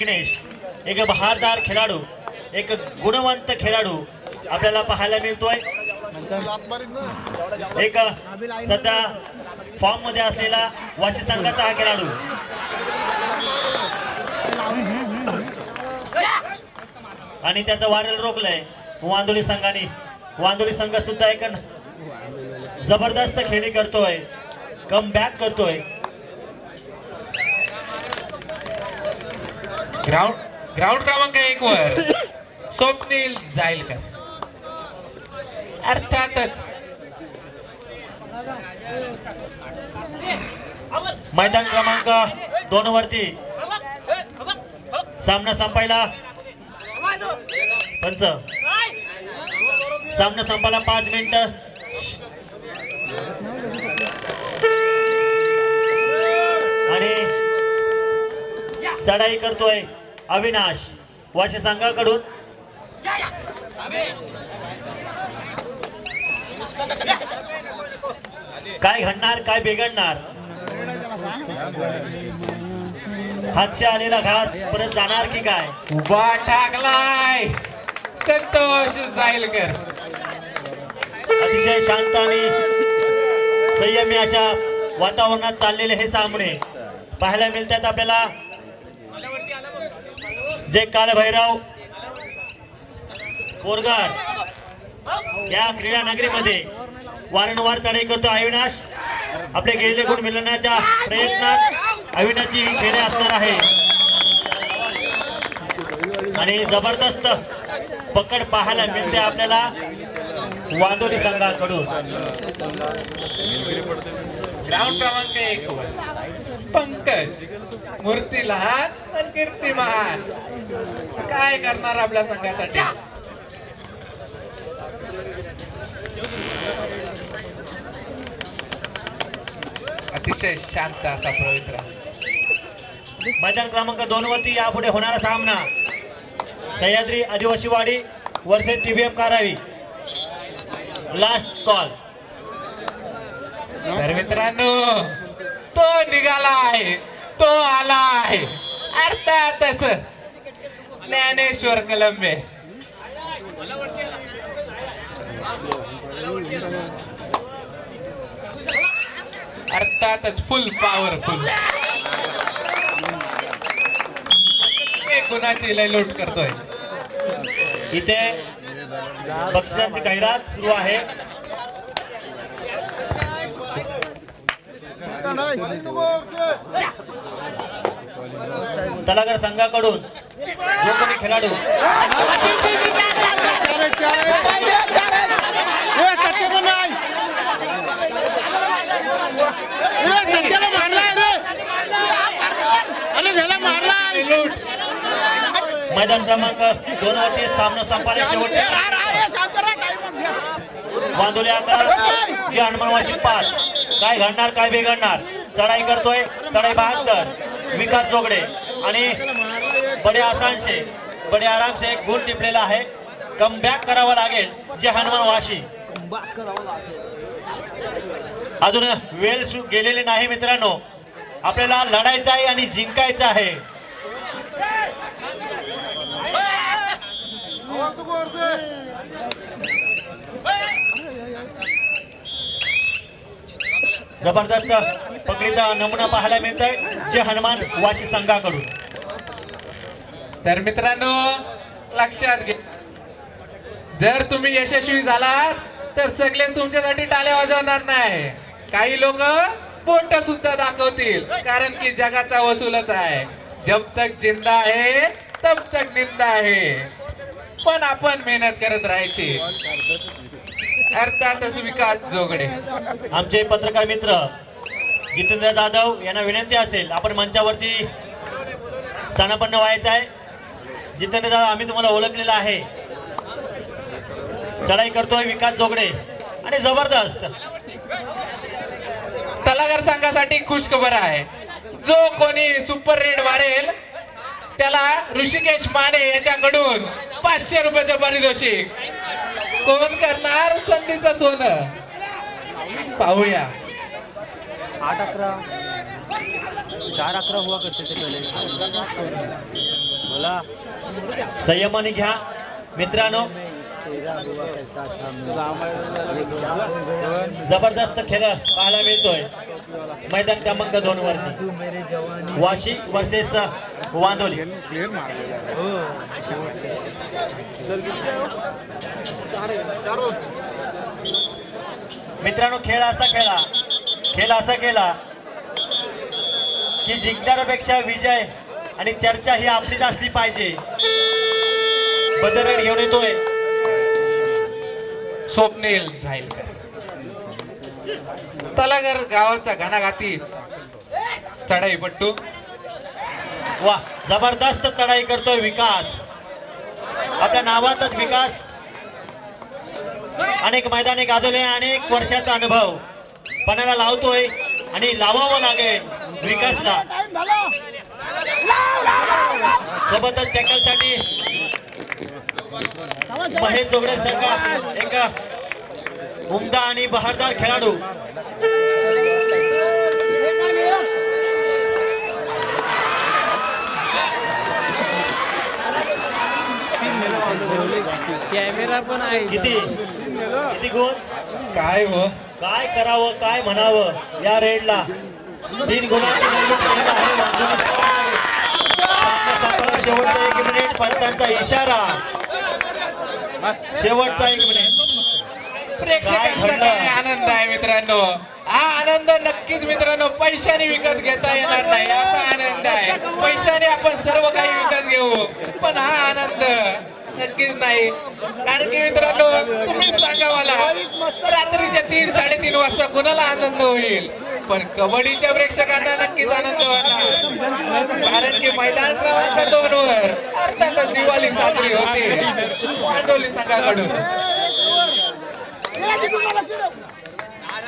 गणेश एक बहारदार खेळाडू, एक गुणवंत खेळाडू आपल्याला पाहायला मिळतोय. एक सध्या फॉर्म मध्ये असलेला वाशी संघाचा हा खेळाडू. आणि त्याचं वारेल रोखलंय वांदोली संघाने. वांदोली संघ सुद्धा एक जबरदस्त खेळी करतोय, कम बॅक करतोय. ग्राउंड क्रमांक 1 वर स्वप्नील जायलकर. अर्थातच मैदान क्रमांक 2 वरती सामना संपायला पंच. सामना संपायला 5 मिनिटं. आणि चढाई करतोय अविनाश वाशी संघाकडून. काय घडणार, काय बिघडणार. हातचे आलेला घास परत जाणार की काय. उभा टाकलाय संतोष जायलकर. अतिशय शांत आणि संयमी अशा वातावरणात चाललेले हे सामने पाहायला मिळतात आपल्याला. जे कालभैरव पोरगार या क्रीडा नगरीमध्ये वारंवार चढाई करतो अविनाश. आपले गेलेले गुण मिळवण्याच्या प्रयत्नात अविनाशची ही खेळी असणार आहे. आणि जबरदस्त पकड पाहायला मिळते आपल्याला वांदोली संघाकडून. ग्राउंड क्रमांक 1 वर पंकज. मूर्ती लहान आणि कीर्ती महान. काय करणार आपल्या संघासाठी. अतिशय शांत असा पवित्र. मैदान क्रमांक 2 वरती यापुढे होणारा सामना सह्याद्री आदिवासीवाडी वर्सेस TBM कारावी. Last call. तर मित्रांनो तो निघाला आहे, तो आला आहे. अर्थातच ज्ञानेश्वर कलंबे. अर्थातच फुल पॉवरफुल. गुणाची लयलूट करतोय. इथे बक्षिसांची जाहिरात सुरू आहे. तलागर संघाकडून जो कोणी खेळाडू मैदान क्रमांक 2 वरती सामना संपायला शेवटचे बांधुले आकार की हनुमानवाशी 5. काय घडणार, काय बिघडणार. चढाई करतोय, चढाई 72. विकास जोगडे आणि बडे आसान से बडे आराम से एक गुण टिपलेला आहे. कम बॅक करावं लागेल जे हनुमान वाशी. अजून वेळ गेलेली नाही मित्रांनो. आपल्याला लढायचं आहे आणि जिंकायचं आहे. जबरदस्त पकडीचा नमुना पाहायला मिळतोय जे हनुमान वाशी संघाकडून. तर मित्रांनो लक्षात घे, जर तुम्ही यशस्वी झालात तर सगळे तुमच्यासाठी टाळ्या वाजवणार नाही. काही लोक बोट सुद्धा दाखवतील, कारण की जगाचा वसूलच आहे. जब तक जिंदा है तब तक जिंदा है. पण आपण मेहनत करत राहायची. अर्थातच विकास जोगडे. आमचे पत्रकार मित्र जितेंद्र जाधव यांना विनंती असेल आपण मंचावरती स्थानापन्न व्हायचं आहे. जितेंद्र जाधव आम्ही तुम्हाला ओळखलेला आहे. चढाई करतोय विकास जोगडे आणि जबरदस्त. तलागर संघासाठी खुशखबर आहे. जो कोणी सुपर रेड मारेल त्याला ऋषिकेश माने याच्याकडून 500 रुपयाचं पारितोषिक. कोण करणार संधीचं सोनं पाहूया. 8-11 4-11 हुआ करते थे पहले बोला संयमाने घ्या मित्रांनो. 13 हुआ करता था जबरदस्त खेळ पाहायला मिळतोय मैदान क्रमांक 2 वरती. तू मेरे जवानी वाशी वर्सेस वांदोली. मित्रांनो खेळ असा केला की जिंकणाऱ्यापेक्षा विजय आणि चर्चा ही आपलीच असली पाहिजे. बदरड घेऊन येतोय स्वप्नील झाईलकर. तलागर गावाचा घणाघाती चढाईपट्टू. वा जबरदस्त चढाई करतोय विकास. आपल्या नावातच विकास. अनेक मैदानी गाजवले, अनेक वर्षाचा अनुभव पणाला लावतोय आणि लावावं लागेल विकासला. सोबतच टॅकल साठी महेश जोगडे सारखा एक उमदा आणि बहारदार खेळाडू. कॅमेरा पण आहे किती गुण. काय हो काय करावं काय म्हणावं या रेडला. 3 गुणांची निर्मिती करत आहे वांदोली. शेवटचा 1 मिनिट पंचांचा इशारा. शेवटचा 1 मिनिट. प्रेक्षकांचा काय आनंद आहे मित्रांनो. हा आनंद नक्कीच मित्रांनो पैशाने विकत घेता येणार नाही असा आनंद आहे. पैशाने आपण सर्व काही विकत घेऊ पण हा आनंद नक्कीच नाही. कारण की मित्रांनो तुम्ही सांगा मला रात्रीच्या 3-3:30 वाजता कुणाला आनंद होईल पण कबड्डीच्या प्रेक्षकांना नक्कीच आनंद होणार. कारण की मैदान क्रमांक 2 वर अर्थातच दिवाळी साजरी होते वांदोली संघाकडून.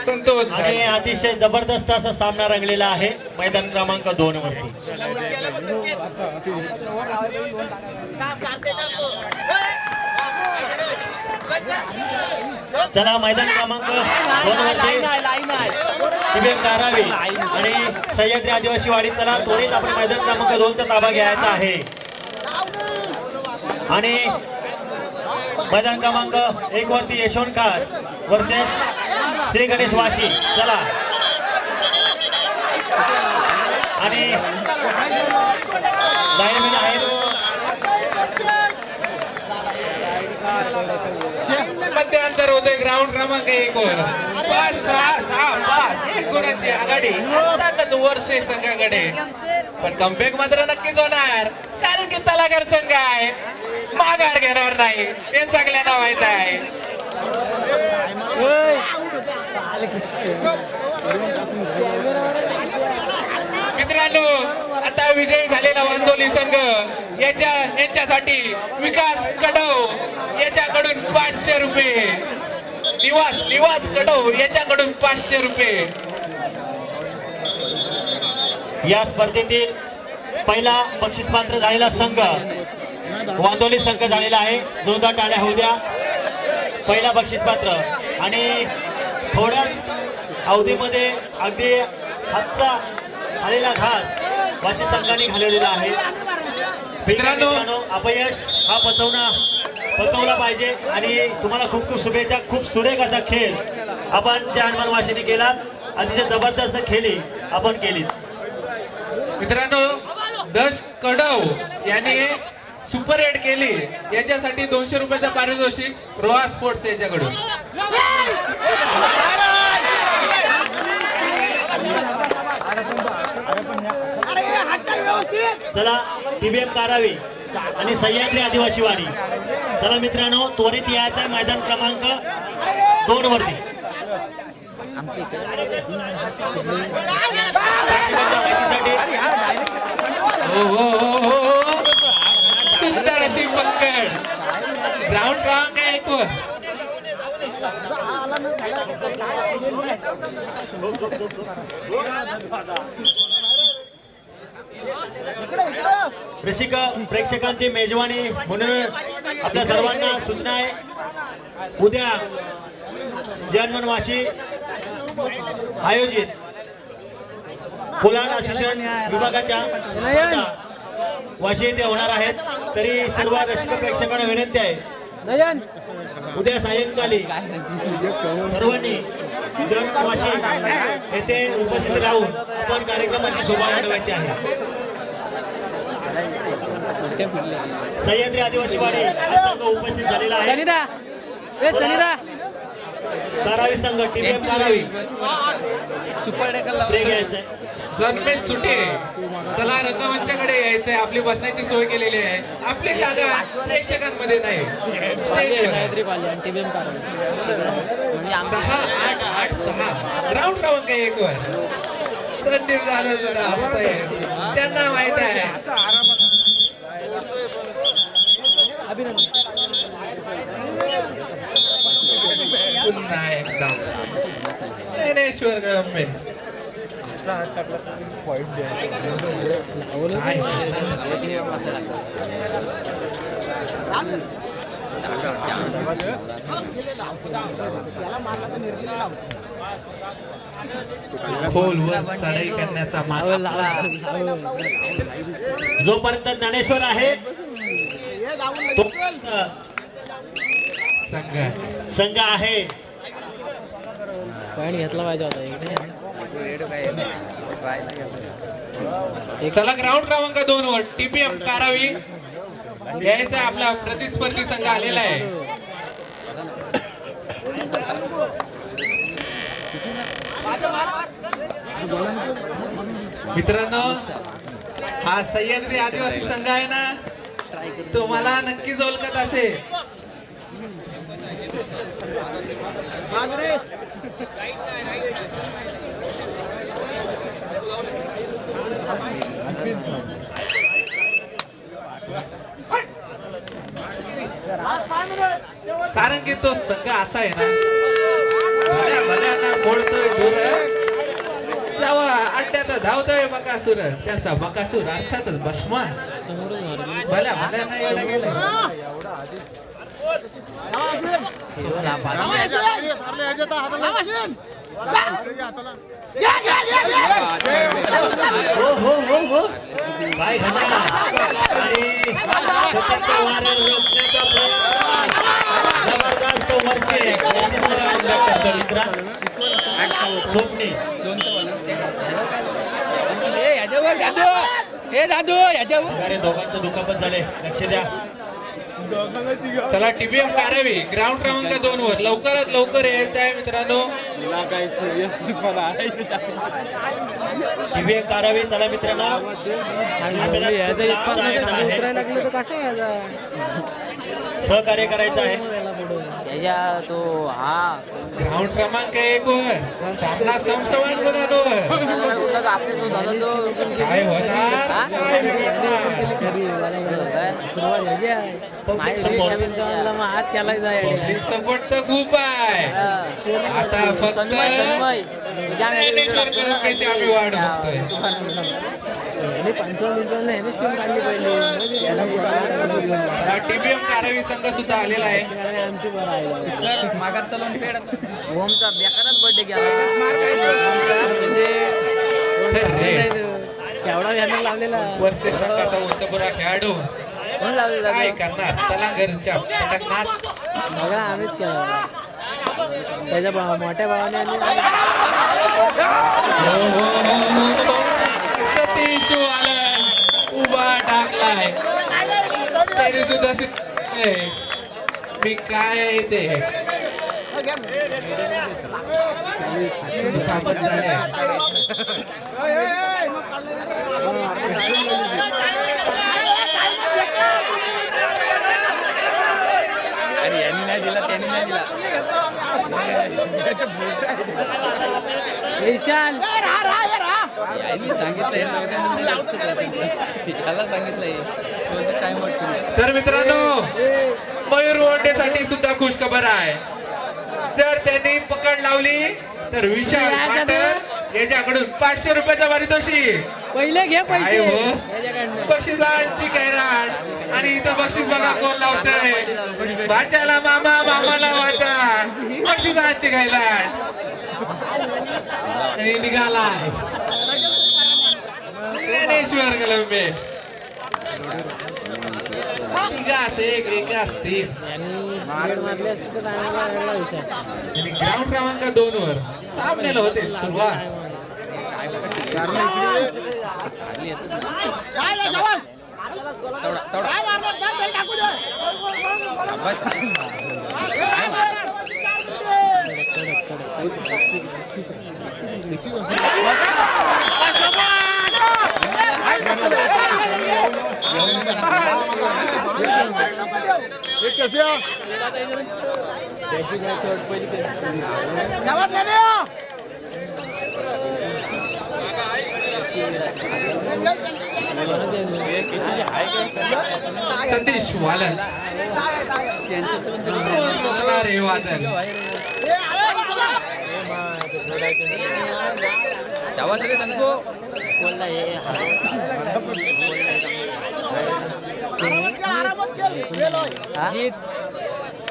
संतोष आणि झाले. अतिशय जबरदस्त असा सामना रंगलेला आहे मैदान क्रमांक 2 वरती. चला मैदान क्रमांक 2 वरती दिव्यांग धारावी आणि सह्याद्री आदिवासी वाडी. चला त्वरित आपण मैदान क्रमांक 2 चा ताबा घ्यायचा आहे. आणि मैदान क्रमांक 1 वरती यशवंतकार वर्सेस श्री गणेश वाशी. चला आणि लाईनमॅन आहेत मध्यांतर होते ग्राउंड क्रमांक 1 वर 5-6-6-5 1 गुणाची आघाडी अर्थातच वर्षे संघाकडे. पण कमबॅक मात्र नक्कीच होणार कारण की तलागर संघ आहे माघार घेणार नाही हे सगळ्यांना माहित आहे. मित्रांनो आता विजयी झालेला वांदोली संघ यांच्यासाठी विकास कडव याच्याकडून 500 रुपये. निवास कडव याच्याकडून 500 रुपये. या स्पर्धेतील पहिला बक्षीस पात्र झालेला संघ वांदोली संघ झालेला आहे. जोरदार टाळ्या होऊ द्या. पहिला बक्षीस पात्र आणि थोड्याच अवधीमध्ये अगदी हातचा आलेला घात वाशी संघाने घालवलेला आहे. मित्रांनो अपयश हा पचवला पाहिजे आणि तुम्हाला खूप खूप शुभेच्छा. खूप सुरेख असा खेळ आपण त्या हनुमान वाशीने केला. अतिशय जबरदस्त खेळी आपण केली. मित्रांनो दश कडव याने सुपर एड केली याच्यासाठी 200 रुपयाचा पारितोषिक रोहा स्पोर्ट्स याच्याकडून. चला टीबीएम धारावी आणि सह्याद्री आदिवासी वाडी. चला मित्रांनो त्वरित यायचं आहे मैदान क्रमांक 2 वरती. प्रेक्षकांच्या माहितीसाठी सुंदर अशी पकड ग्राउंड क्रमांक 1 वर. रसिक प्रेक्षकांची मेजवानी म्हणून आपल्या सर्वांना सूचना आहे. उद्या जन्मन वाशी आयोजित कोलाड असोसिएशन विभागाच्या स्पर्धा वाशी येथे होणार आहेत. तरी सर्व रसिक प्रेक्षकांना विनंती आहे, उद्या सायंकाळी सर्वांनी जन वाशी येथे उपस्थित राहून आपण कार्यक्रमाची शोभा वाढवायची आहे. सह्याद्री आदिवासी वाडी हा संघ उपस्थित झालेला आहे. कारावी संघ टीम कारावी प्रे घ्यायचंय. जन्मेश सुटे, चला रंगमंचाकडे यायचंय. आपली बसण्याची सोय केलेली आहे. आपली जागा प्रेक्षकांमध्ये नाही, स्टेजवर आहे. 6-8-8-6 ग्राउंड क्रमांक 1 वर संदीप झालं सुद्धा हसतंय. त्यांना माहित आहे पुन्हा एकदा ज्ञानेश्वर गळंबे खोलवर चढाई करण्याचा जोपर्यंत ज्ञानेश्वर आहे तो संघ आहे. पॉईंट घेतला पाहिजे होता. चला ग्राउंड क्रमांक 2 वर टीपीएम कारावी यायचा आपला प्रतिस्पर्धी संघ आलेला आहे. मित्रांनो, हा सह्याद्री आदिवासी संघ आहे ना, तुम्हाला नक्कीच ओळखत असेल. कारण की तो संघ असा आहे ना, भल्या भल्यांना मोडतोय धूर, तेव्हा अड्ड्यात धावतोय बकासूर. त्यांचा बकासूर अर्थातच भस्मा. भल्या भल्यांना एवढा गेला. काय घडणार आणि स्वतःच्या वाऱ्यावर रोखण्याचा प्रयत्न. जबरदस्त वर्षे मित्रा स्वप्नी अरे दोघांचं दुखापत झाले. लक्ष द्या. चला टीबीएम कारावी ग्राउंड क्रमांक 2 वर लवकरात लवकर यायचं आहे मित्रांनो. टीबीएम कारावी चला मित्रांनो. सहकार्य करायचं आहे. ग्राउंड क्रमांक 1 वर सामना समसमान होणार. काय होणार, काय बिघडणार. पब्लिक सपोर्ट पब्लिक सपोर्ट तर खूप आहे. आता फक्त ज्ञानेश्वर कलंकेची आम्ही वाट बघतोय. टीबीएम कारावी संघ सुद्धा आलेला आहे. ओमचा बेकारच बर्थडे केला. केवढा बॅनर लावलेला. वर्षे संघाचा उंचपुरा खेळाडू काय करणार. तलांगरच्या पटकनात बघा आम्हीच केला. त्याच्या मोठ्या भावाने सतीश वालन उभा टाकलाय. तरी सुद्धा मी काय ते दुखापत झाल्या. आणि यांनी नाही दिला, त्यांनी नाही दिला. विशाल तर मित्रांनो, मयूर वोंडेसाठी सुद्धा खुश खबर आहे. जर त्यांनी पकड लावली तर विशाल पाटर याच्याकडून 500 रुपयाचा पारितोषिक. पहिले घे पैसे. बक्षिसांची कैराट. आणि इथं बक्षीस बघा कोण लावतंय. भाच्याला मामा, मामाला वाचा. बक्षिसांची कैराट आणि निघाला सिद्धेश्वर कलंबे तिघास एक एकास 3 यांनी गेड मारली असती तर काय मला वेगळा विचार आणि ग्राउंड क्रमांक 2 वर सामन्याला होते सुरुवात. सतीश वालन रे वादन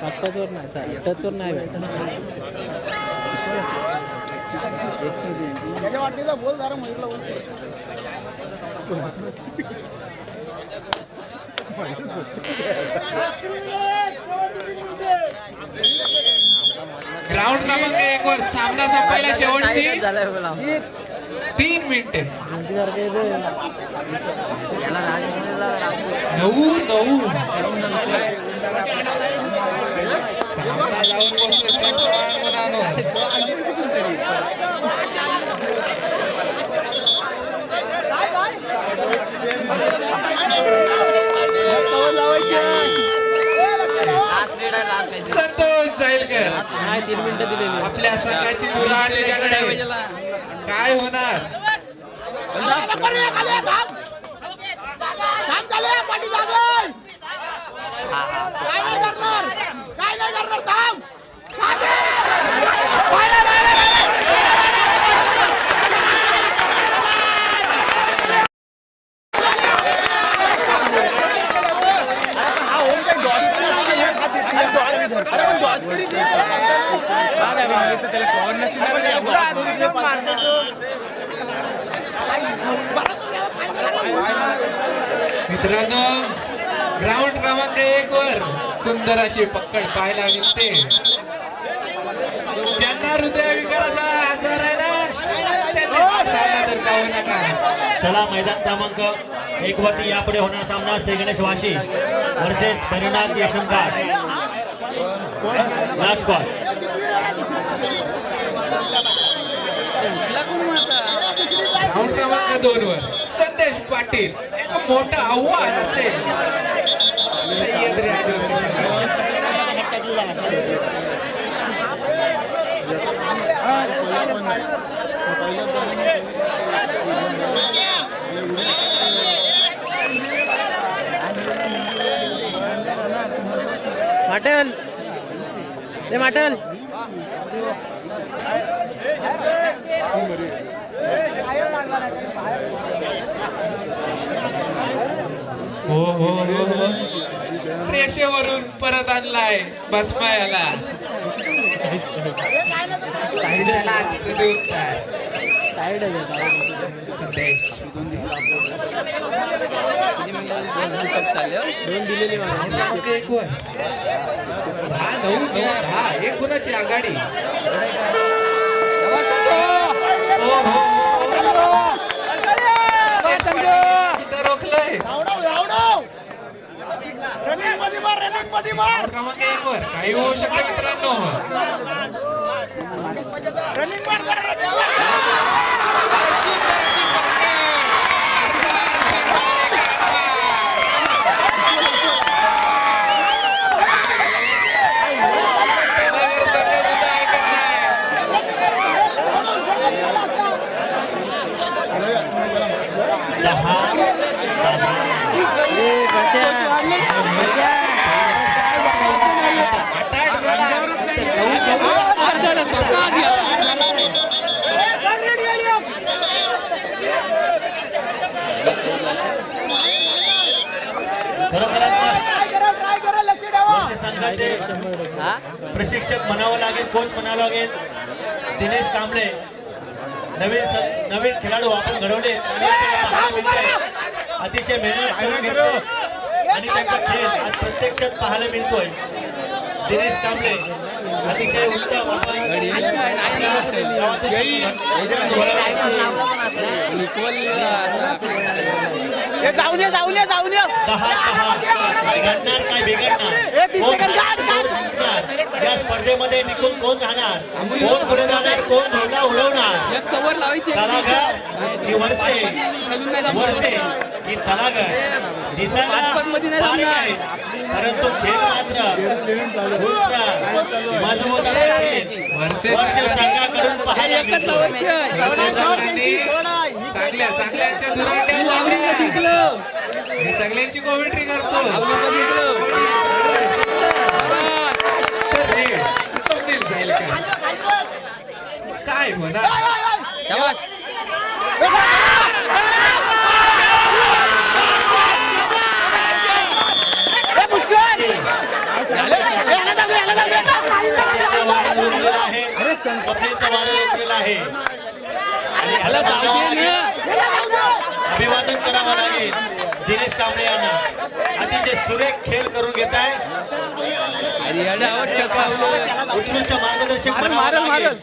टचवर नाही टचवर नाही भेटत ग्राउंड क्रमांक 1 वर सामना संपायला शेवटची 3 मिनिटे. 9-9 सामना जाऊन बसतोय सेमीफायनल मनानं. संतोष जाईलकर नाही 3 मिनिटं दिलेली आपल्या संघाची धुरा त्याच्याकडे काय होणार. मित्रांनो ग्राउंड क्रमांक 1 वर सुंदर अशी पकड पाहायला मिळते. ज्यांना हृदयविकाराचा आजार आहे ना त्यांनी धरकावू नका. चला मैदान क्रमांक 1 वरती यापुढे होणार सामना श्री गणेश वाशी वर्सेस परिणाम यशवंतकार. Last call. ग्राउंड क्रमांक 2 वर संदेश पाटील एक मोठं आव्हान असेल सह्याद्री आदिवासी संघाला. माटेल ते माटेल हो रेषेवरून परत आणलाय बसमायाला. त्याला चित्र उत्तर साईड संदेश 2 दिलेली मला 1 वर 10-9 एक गुणाची आघाडी. सुद्धा रोखलंय. क्रमांक 1 वर काही होऊ शकतं मित्रांनो. प्रशिक्षक म्हणावं लागेल, कोच म्हणावं लागेल. दिनेश कांबळे नवीन खेळाडू आपण घडवले आणि आपल्याला पाहायला मिळतोय. अतिशय मेहनत करून घेतोय आणि त्यांचा खेळ आज प्रत्यक्षात पाहायला मिळतोय. दिनेश कांबळे अतिशय उत्तम काय घडणार काय बिघडणार या स्पर्धेमध्ये टिकून कोण राहणार, कोण पुढे जाणार, कोण धोका उडवणार. तलागर ही वरचे ही तलागर दिसायला बारीक आहे, परंतु खेळ मात्र मजबूत आहे. वरच्या संघाकडून पाहायला मिळतो. चांगल्याच्या दुराट्या लावल्या. मी सगळ्यांची कॉमेंट्री करतो. जाईल काय म्हणा स्वप्नीलचा वादळ उठलेला आहे आणि ह्याला अभिवादन करावं लागेल. दिनेश कांबळे यांना अतिशय सुरेख खेळ करून घेत आहे. उत्कृष्ट मार्गदर्शक म्हणावं लागेल.